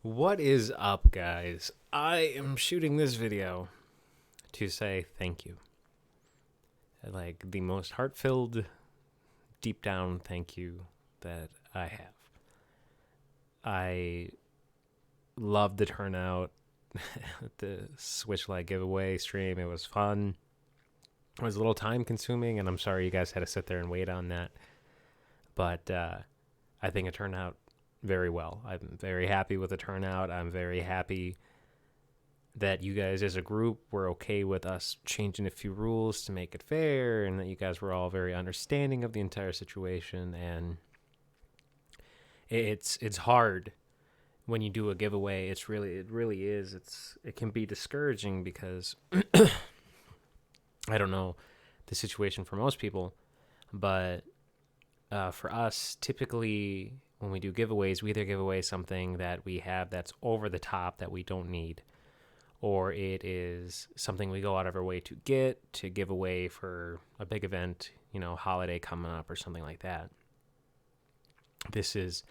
What is up, guys? I am shooting this video to say thank you. Like the most heart-filled, deep down thank you that I have. I loved the turnout at the Switch Lite giveaway stream. It was fun. It was a little time consuming, and I'm sorry you guys had to sit there and wait on that. But I think it turned out very well. I'm very happy with the turnout. I'm very happy that you guys as a group were okay with us changing a few rules to make it fair, and that you guys were all very understanding of the entire situation. And it's hard when you do a giveaway. It really is. It can be discouraging because I don't know the situation for most people, but for us, typically when we do giveaways, we either give away something that we have that's over the top that we don't need, or it is something we go out of our way to give away for a big event, holiday coming up or something like that. This is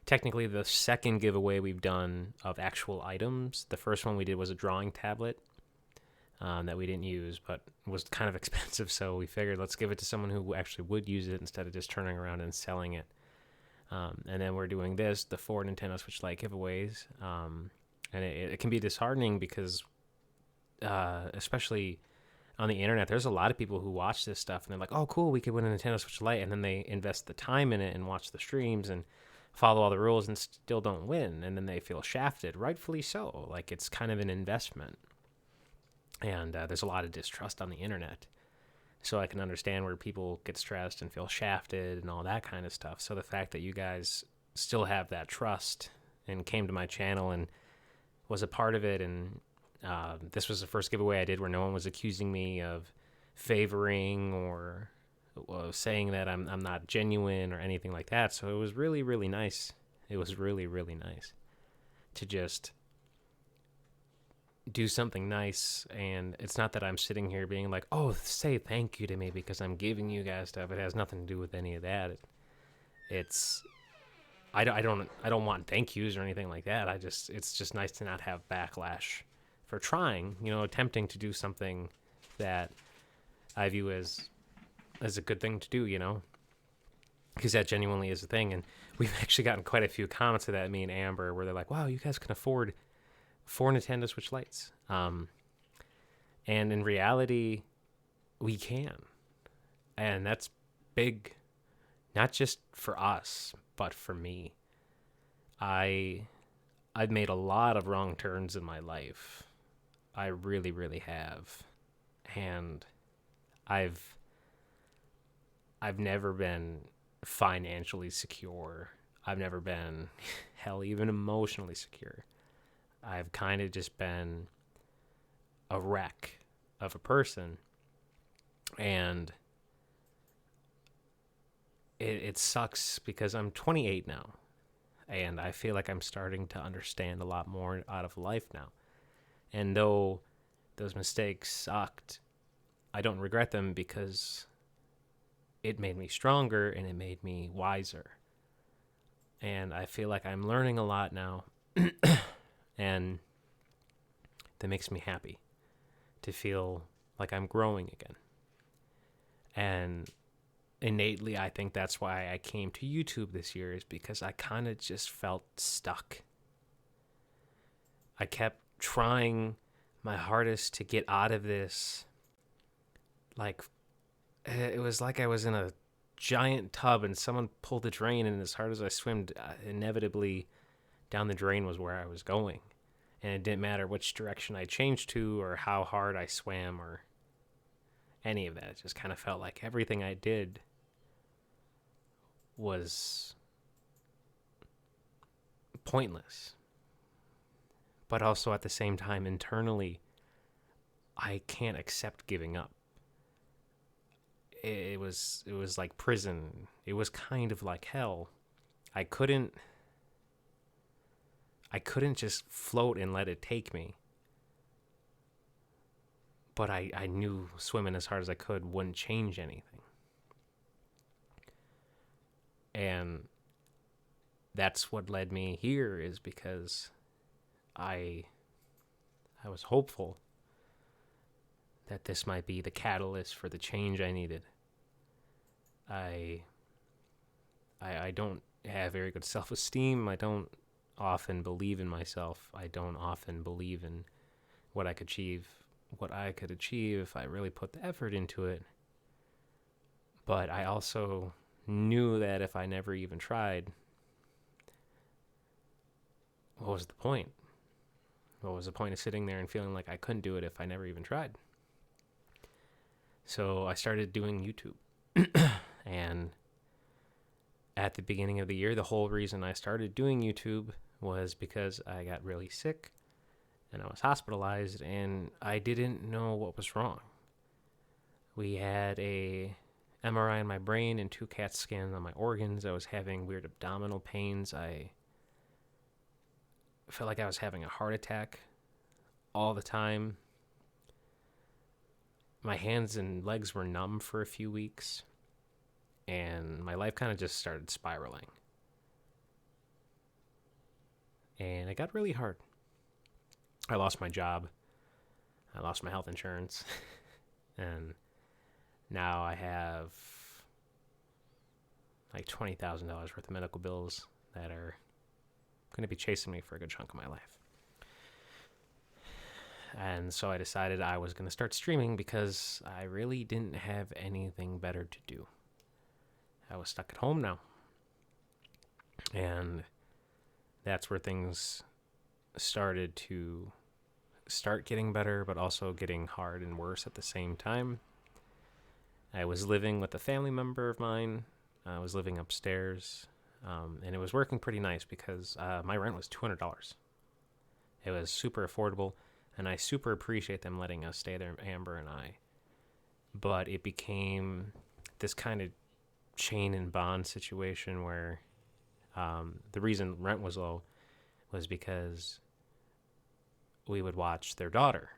technically the second giveaway we've done of actual items. The first one we did was a drawing tablet that we didn't use, but was kind of expensive, so we figured let's give it to someone who actually would use it instead of just turning around and selling it. And then we're doing the 4 Nintendo Switch Lite giveaways. And it can be disheartening because, especially on the internet, there's a lot of people who watch this stuff and they're like, oh, cool, we could win a Nintendo Switch Lite. And then they invest the time in it and watch the streams and follow all the rules and still don't win. And then they feel shafted, rightfully so. Like, it's kind of an investment. And there's a lot of distrust on the internet. So I can understand where people get stressed and feel shafted and all that kind of stuff. So the fact that you guys still have that trust and came to my channel and was a part of it, and this was the first giveaway I did where no one was accusing me of favoring or saying that I'm not genuine or anything like that. So it was really, really nice. It was really, really nice to just do something nice. And it's not that I'm sitting here being like, oh, say thank you to me because I'm giving you guys stuff. It has nothing to do with any of that. I don't want thank yous or anything like that. It's just nice to not have backlash for trying, attempting to do something that I view as a good thing to do, because that genuinely is a thing. And we've actually gotten quite a few comments of that, me and Amber, where they're like, wow, you guys can afford 4 Nintendo Switch Lites. And in reality, we can. And that's big, not just for us, but for me. I've made a lot of wrong turns in my life. I really, really have. And I've never been financially secure. I've never been, hell, even emotionally secure. I've kind of just been a wreck of a person. And it sucks because I'm 28 now. And I feel like I'm starting to understand a lot more out of life now. And though those mistakes sucked, I don't regret them because it made me stronger and it made me wiser. And I feel like I'm learning a lot now. And that makes me happy to feel like I'm growing again. And innately, I think that's why I came to YouTube this year, is because I kind of just felt stuck. I kept trying my hardest to get out of this. Like, it was like I was in a giant tub and someone pulled the drain, and as hard as I swam, inevitably down the drain was where I was going. And it didn't matter which direction I changed to or how hard I swam or any of that. It just kind of felt like everything I did was pointless. But also at the same time, internally, I can't accept giving up. It was like prison. It was kind of like hell. I couldn't just float and let it take me. But I knew swimming as hard as I could wouldn't change anything. And that's what led me here, is because I was hopeful that this might be the catalyst for the change I needed. I don't have very good self-esteem. I don't often believe in myself. I don't often believe in what I could achieve if I really put the effort into it. But I also knew that if I never even tried, what was the point? What was the point of sitting there and feeling like I couldn't do it if I never even tried? So I started doing YouTube. And at the beginning of the year, the whole reason I started doing YouTube was because I got really sick and I was hospitalized and I didn't know what was wrong. We had a MRI in my brain and 2 CAT scans on my organs. I was having weird abdominal pains. I felt like I was having a heart attack all the time. My hands and legs were numb for a few weeks, and my life kind of just started spiraling. And it got really hard. I lost my job. I lost my health insurance. And now I have like $20,000 worth of medical bills that are going to be chasing me for a good chunk of my life. And so I decided I was going to start streaming because I really didn't have anything better to do. I was stuck at home now. And that's where things started to start getting better, but also getting hard and worse at the same time. I was living with a family member of mine. I was living upstairs, and it was working pretty nice because my rent was $200. It was super affordable, and I super appreciate them letting us stay there, Amber and I. But it became this kind of chain and bond situation where the reason rent was low was because we would watch their daughter.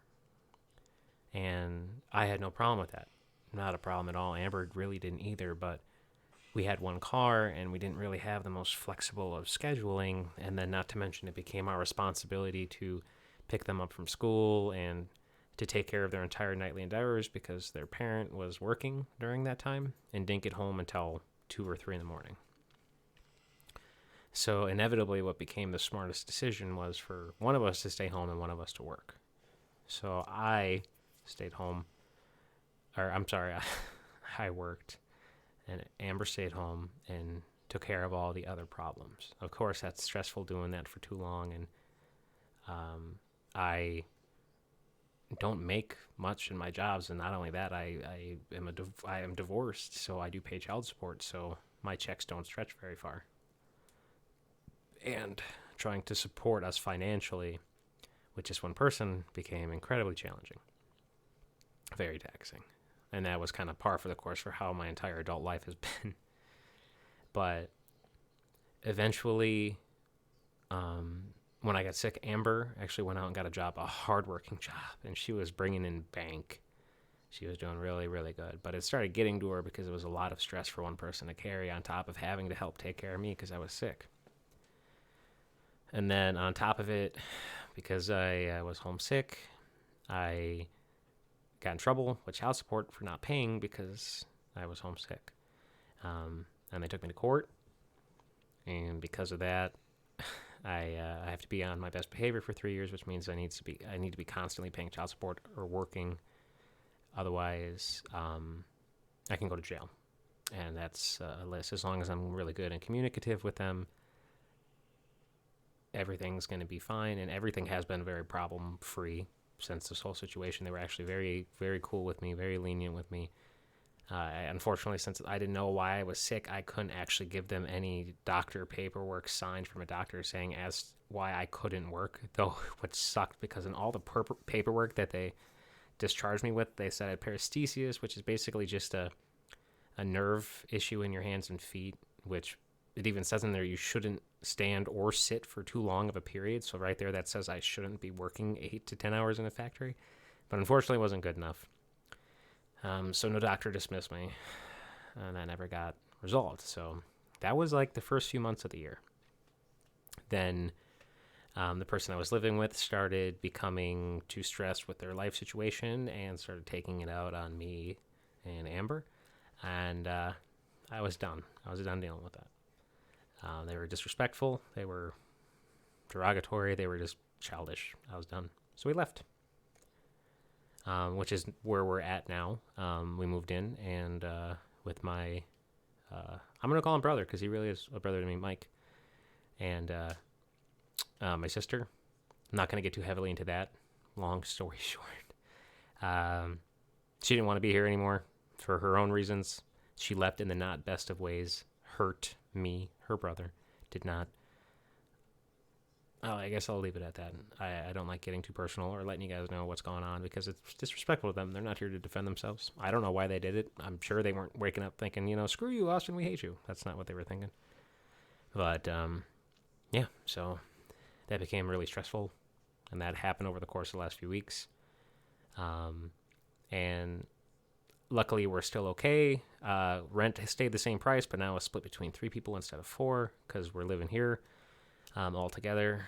And I had no problem with that. Not a problem at all. Amber really didn't either, but we had one car and we didn't really have the most flexible of scheduling. And then not to mention it became our responsibility to pick them up from school and to take care of their entire nightly endeavors because their parent was working during that time and didn't get home until 2 or 3 in the morning. So inevitably what became the smartest decision was for one of us to stay home and one of us to work. So I stayed home, I worked, and Amber stayed home and took care of all the other problems. Of course, that's stressful doing that for too long, and I don't make much in my jobs, and not only that, I am divorced, so I do pay child support, so my checks don't stretch very far. And trying to support us financially with just one person became incredibly challenging. Very taxing. And that was kind of par for the course for how my entire adult life has been. But eventually, when I got sick, Amber actually went out and got a job, a hardworking job, and she was bringing in bank. She was doing really, really good. But it started getting to her because it was a lot of stress for one person to carry on top of having to help take care of me because I was sick. And then on top of it, because I was homesick, I got in trouble with child support for not paying because I was homesick. And they took me to court. And because of that, I have to be on my best behavior for 3 years, which means I need to be constantly paying child support or working. Otherwise, I can go to jail. And that's a list. As long as I'm really good and communicative with them, everything's going to be fine. And everything has been very problem-free since this whole situation. They were actually very, very cool with me, very lenient with me. Unfortunately, since I didn't know why I was sick, I couldn't actually give them any doctor paperwork signed from a doctor saying as why I couldn't work, though, which sucked because in all the paperwork that they discharged me with, they said I had paresthesias, which is basically just a nerve issue in your hands and feet, which it even says in there you shouldn't stand or sit for too long of a period. So right there, that says I shouldn't be working 8 to 10 hours in a factory. But unfortunately, it wasn't good enough. So no doctor dismissed me, and that never got resolved. So that was like the first few months of the year. Then The person I was living with started becoming too stressed with their life situation and started taking it out on me and Amber. And I was done. I was done dealing with that. They were disrespectful. They were derogatory. They were just childish. I was done. So we left, which is where we're at now. We moved in, and with my, I'm going to call him brother because he really is a brother to me, Mike, and my sister. I'm not going to get too heavily into that. Long story short. She didn't want to be here anymore for her own reasons. She left in the not best of ways, hurt me, her brother, did not. Oh, I guess I'll leave it at that. I don't like getting too personal or letting you guys know what's going on because it's disrespectful to them. They're not here to defend themselves. I don't know why they did it. I'm sure they weren't waking up thinking, screw you, Austin, we hate you. That's not what they were thinking. But, yeah, so that became really stressful, and that happened over the course of the last few weeks. And luckily, we're still okay. Rent has stayed the same price, but now it's split between 3 people instead of 4 because we're living here all together,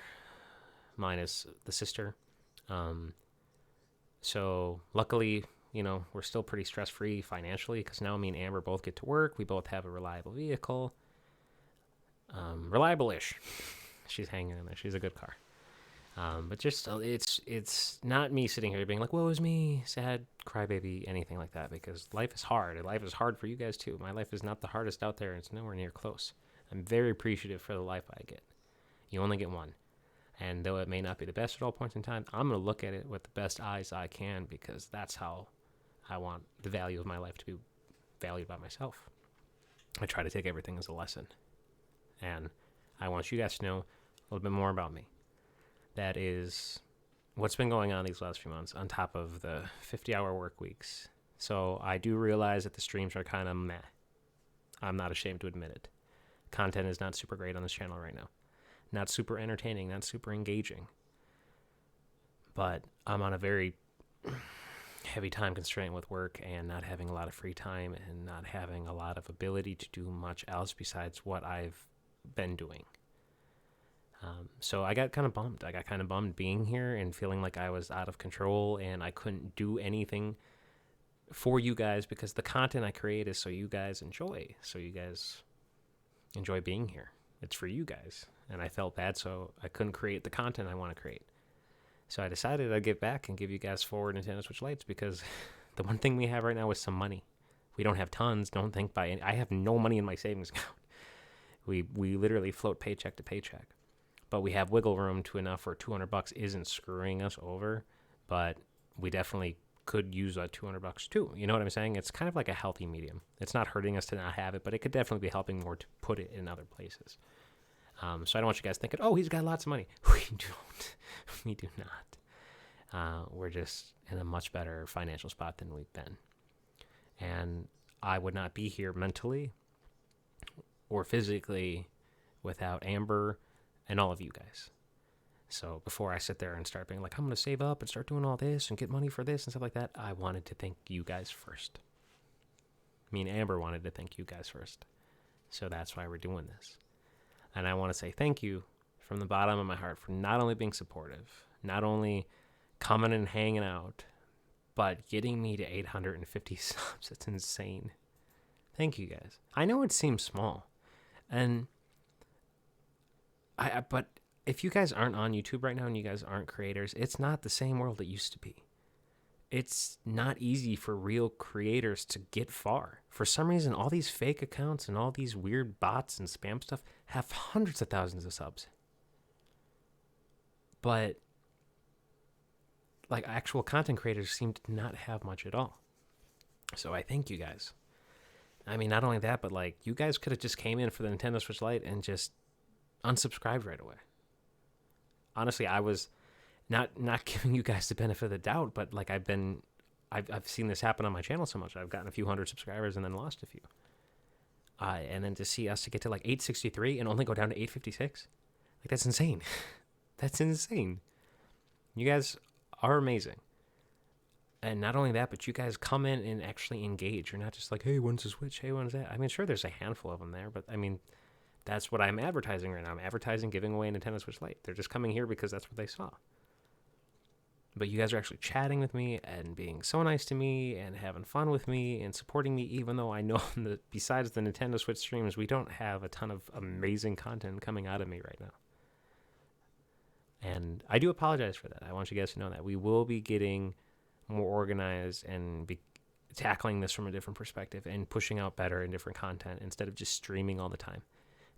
minus the sister. So luckily, we're still pretty stress-free financially because now me and Amber both get to work. We both have a reliable vehicle. Reliable-ish. She's hanging in there. She's a good car. But just it's not me sitting here being like, woe is me, sad, crybaby, anything like that, because life is hard. And life is hard for you guys too. My life is not the hardest out there, and it's nowhere near close. I'm very appreciative for the life I get. You only get one. And though it may not be the best at all points in time, I'm going to look at it with the best eyes I can because that's how I want the value of my life to be valued by myself. I try to take everything as a lesson. And I want you guys to know a little bit more about me. That is what's been going on these last few months on top of the 50-hour work weeks. So I do realize that the streams are kind of meh. I'm not ashamed to admit it. Content is not super great on this channel right now. Not super entertaining, not super engaging. But I'm on a very heavy time constraint with work and not having a lot of free time and not having a lot of ability to do much else besides what I've been doing. So I got kind of bummed. I got kind of bummed being here and feeling like I was out of control and I couldn't do anything for you guys because the content I create is so you guys enjoy. So you guys enjoy being here. It's for you guys. And I felt bad, so I couldn't create the content I want to create. So I decided I'd give back and give you guys 4 Nintendo Switch Lites because the one thing we have right now is some money. We don't have tons. Don't think by any. I have no money in my savings account. We literally float paycheck to paycheck. But we have wiggle room to enough where $200 isn't screwing us over. But we definitely could use that $200 too. You know what I'm saying? It's kind of like a healthy medium. It's not hurting us to not have it, but it could definitely be helping more to put it in other places. So I don't want you guys thinking, oh, he's got lots of money. We don't. We do not. We're just in a much better financial spot than we've been. And I would not be here mentally or physically without Amber and all of you guys. So before I sit there and start being like, I'm going to save up and start doing all this and get money for this and stuff like that, I wanted to thank you guys first. Me and Amber wanted to thank you guys first. So that's why we're doing this. And I want to say thank you from the bottom of my heart for not only being supportive, not only coming and hanging out, but getting me to 850 subs. That's insane. Thank you guys. I know it seems small. And but if you guys aren't on YouTube right now and you guys aren't creators, it's not the same world it used to be. It's not easy for real creators to get far. For some reason, all these fake accounts and all these weird bots and spam stuff have hundreds of thousands of subs. But like actual content creators seem to not have much at all. So I thank you guys. I mean, not only that, but like you guys could have just came in for the Nintendo Switch Lite and just unsubscribed right away. Honestly, I was not giving you guys the benefit of the doubt, but like I've seen this happen on my channel so much. I've gotten a few hundred subscribers and then lost a few. And then to see us to get to like 863 and only go down to 856, like that's insane. That's insane. You guys are amazing. And not only that, but you guys come in and actually engage. You're not just like, hey, when's the Switch? Hey, when's that? I mean, sure, there's a handful of them there, but I mean, That's what I'm advertising right now. I'm advertising giving away a Nintendo Switch Lite. They're just coming here because that's what they saw. But you guys are actually chatting with me and being so nice to me and having fun with me and supporting me, even though I know that besides the Nintendo Switch streams, we don't have a ton of amazing content coming out of me right now. And I do apologize for that. I want you guys to know that we will be getting more organized and be tackling this from a different perspective and pushing out better and different content instead of just streaming all the time.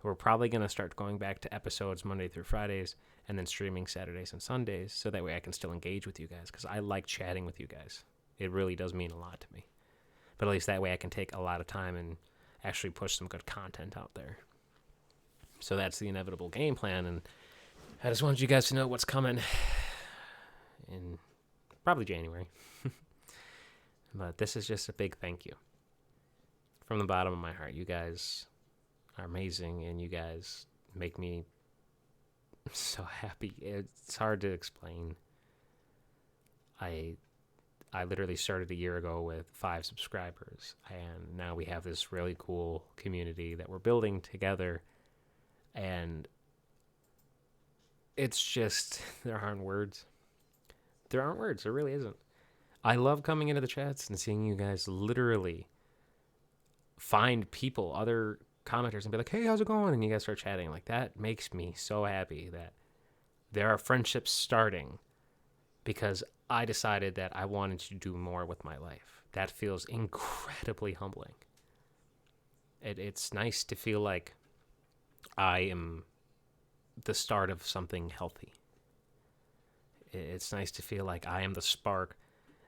We're probably going to start going back to episodes Monday through Fridays and then streaming Saturdays and Sundays so that way I can still engage with you guys because I like chatting with you guys. It really does mean a lot to me. But at least that way I can take a lot of time and actually push some good content out there. So that's the inevitable game plan, and I just wanted you guys to know what's coming in probably January. But this is just a big thank you from the bottom of my heart. You guys are amazing, and you guys make me so happy. It's hard to explain. I literally started a year ago with 5 subscribers, and now we have this really cool community that we're building together, and it's just, there aren't words. There aren't words. There really isn't. I love coming into the chats and seeing you guys literally find people, other commenters, and be like, hey, how's it going? And you guys start chatting. Like, that makes me so happy that there are friendships starting because I decided that I wanted to do more with my life. That feels incredibly humbling. It's nice to feel like I am the start of something healthy. It's nice to feel like I am the spark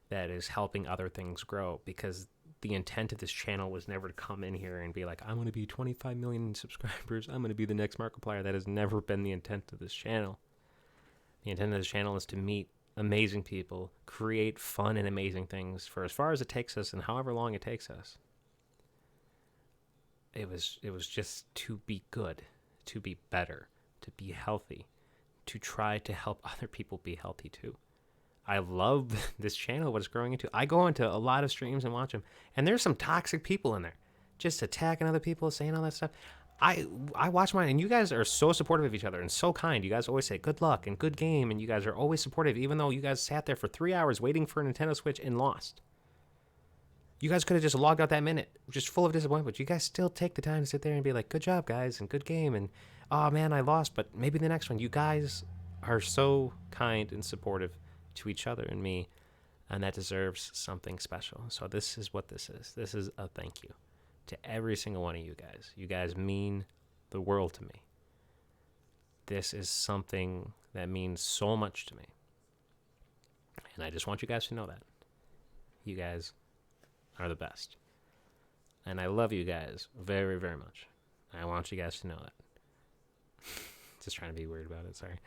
that is helping other things grow, because the intent of this channel was never to come in here and be like, I'm going to be 25 million subscribers. I'm going to be the next Markiplier. That has never been the intent of this channel. The intent of this channel is to meet amazing people, create fun and amazing things for as far as it takes us and however long it takes us. It was just to be good, to be better, to be healthy, to try to help other people be healthy too. I love this channel, what it's growing into. I go into a lot of streams and watch them, and there's some toxic people in there, just attacking other people, saying all that stuff. I watch mine, and you guys are so supportive of each other and so kind. You guys always say good luck and good game, and you guys are always supportive, even though you guys sat there for 3 hours waiting for a Nintendo Switch and lost. You guys could have just logged out that minute, just full of disappointment, but you guys still take the time to sit there and be like, good job, guys, and good game, and oh man, I lost, but maybe the next one. You guys are so kind and supportive to each other and me, and that deserves something special. So this is what this is. This is a thank you to every single one of you guys. You guys mean the world to me. This is something that means so much to me, and I just want you guys to know that. You guys are the best, and I love you guys very, very much. I want you guys to know that. Just trying to be weird about it, sorry.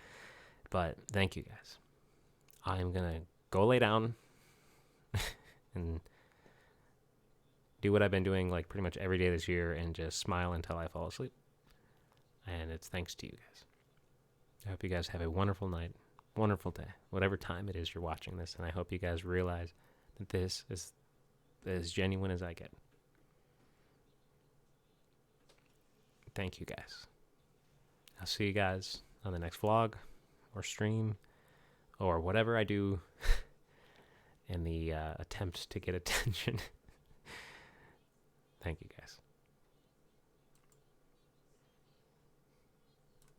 But thank you guys. I'm going to go lay down and do what I've been doing like pretty much every day this year and just smile until I fall asleep. And it's thanks to you guys. I hope you guys have a wonderful night, wonderful day, whatever time it is you're watching this. And I hope you guys realize that this is as genuine as I get. Thank you guys. I'll see you guys on the next vlog or stream or whatever I do in the attempt to get attention. Thank you guys.